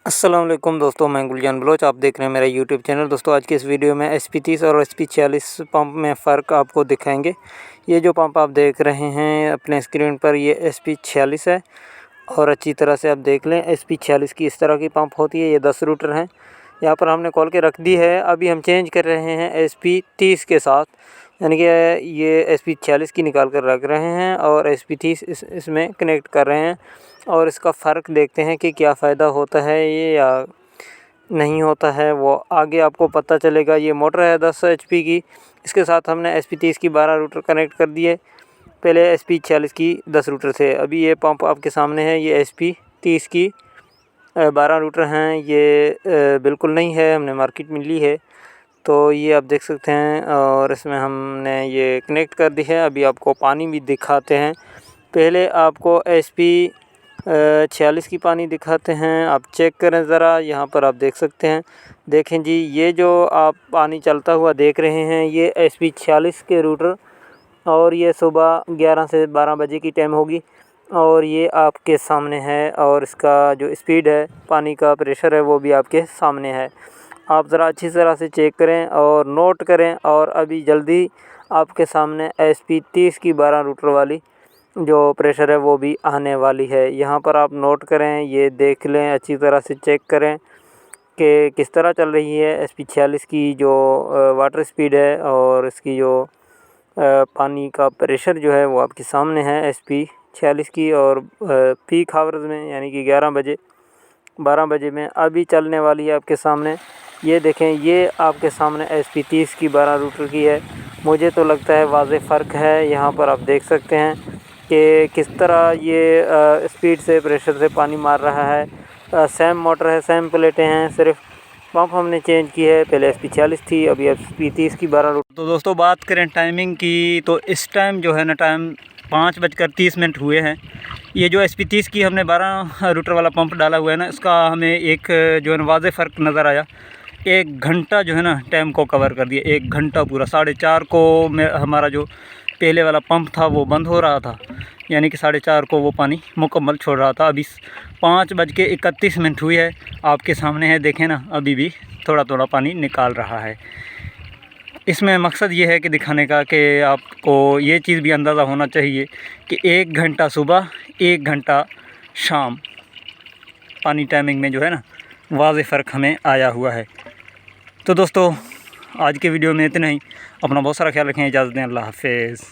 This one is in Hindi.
अस्सलाम वालेकुम दोस्तों, मैं गुलजान बलोच। आप देख रहे हैं मेरा यूट्यूब चैनल। दोस्तों आज की इस वीडियो में SP30 और SP40 पंप में फ़र्क आपको दिखाएंगे। ये जो पंप आप देख रहे हैं अपने स्क्रीन पर, ये SP40 है। और अच्छी तरह से आप देख लें, SP40 की इस तरह की पंप होती है। ये 10 रूटर हैं। यहाँ पर हमने खोल के रख दी है। अभी हम चेंज कर रहे हैं SP30 के साथ, यानी कि ये SP40 की निकाल कर रख रहे हैं और SP30 इसमें कनेक्ट कर रहे हैं। और इसका फ़र्क देखते हैं कि क्या फ़ायदा होता है ये या नहीं होता है, वो आगे आपको पता चलेगा। ये मोटर है 10 HP की। इसके साथ हमने SP30 की 12 रूटर कनेक्ट कर दिए। पहले SP40 की 10 रूटर थे। अभी ये पंप आपके सामने है। ये SP30 की 12 रूटर हैं। ये बिल्कुल नहीं है, हमने मार्केट में ली है। तो ये आप देख सकते हैं और इसमें हमने ये कनेक्ट कर दी है। अभी आपको पानी भी दिखाते हैं। पहले आपको SP40 की पानी दिखाते हैं। आप चेक करें ज़रा, यहाँ पर आप देख सकते हैं। देखें जी, ये जो आप पानी चलता हुआ देख रहे हैं, ये SP40 के रूटर, और ये सुबह 11 से 12 बजे की टाइम होगी। और ये आपके सामने है। और इसका जो स्पीड है, पानी का प्रेशर है, वो भी आपके सामने है। आप ज़रा अच्छी तरह से चेक करें और नोट करें। और अभी जल्दी आपके सामने SP30 की 12 रूटर वाली जो प्रेशर है वो भी आने वाली है। यहाँ पर आप नोट करें, ये देख लें, अच्छी तरह से चेक करें कि किस तरह चल रही है SP40 की जो वाटर स्पीड है। और इसकी जो पानी का प्रेशर जो है वो आपके सामने है SP40 की। और पीक आवर्स में, यानी कि 11 बजे 12 बजे में अभी चलने वाली है आपके सामने। ये देखें, ये आपके सामने SP30 की 12 रूटर की है। मुझे तो लगता है वाज़े फ़र्क है। यहाँ पर आप देख सकते हैं कि किस तरह ये स्पीड से, प्रेशर से पानी मार रहा है। सेम मोटर है, सेम प्लेटें हैं, सिर्फ पंप हमने चेंज की है। पहले SP40 थी, अभी SP30 की 12 रूटर। तो दोस्तों बात करें टाइमिंग की, तो इस टाइम जो है ना, टाइम 5:30 हुए हैं। ये जो SP30 की हमने 12 रूटर वाला पंप डाला हुआ है ना, इसका हमें एक जो है ना वाज़े फ़र्क नज़र आया। 1 घंटा जो है ना टाइम को कवर कर दिया। 1 घंटा पूरा। 4:30 को में हमारा जो पहले वाला पंप था वो बंद हो रहा था, यानी कि 4:30 को वो पानी मुकम्मल छोड़ रहा था। अभी 5:31 हुई है। आपके सामने है, देखें ना, अभी भी थोड़ा थोड़ा पानी निकाल रहा है। इसमें मकसद ये है कि दिखाने का कि आपको ये चीज़ भी अंदाज़ा होना चाहिए कि 1 घंटा सुबह, 1 घंटा शाम पानी टाइमिंग में जो है ना वाज़े फ़र्क हमें आया हुआ है। तो दोस्तों आज के वीडियो में इतना ही। अपना बहुत सारा ख्याल रखें। इजाज़त दें। अल्लाह हाफ़िज़।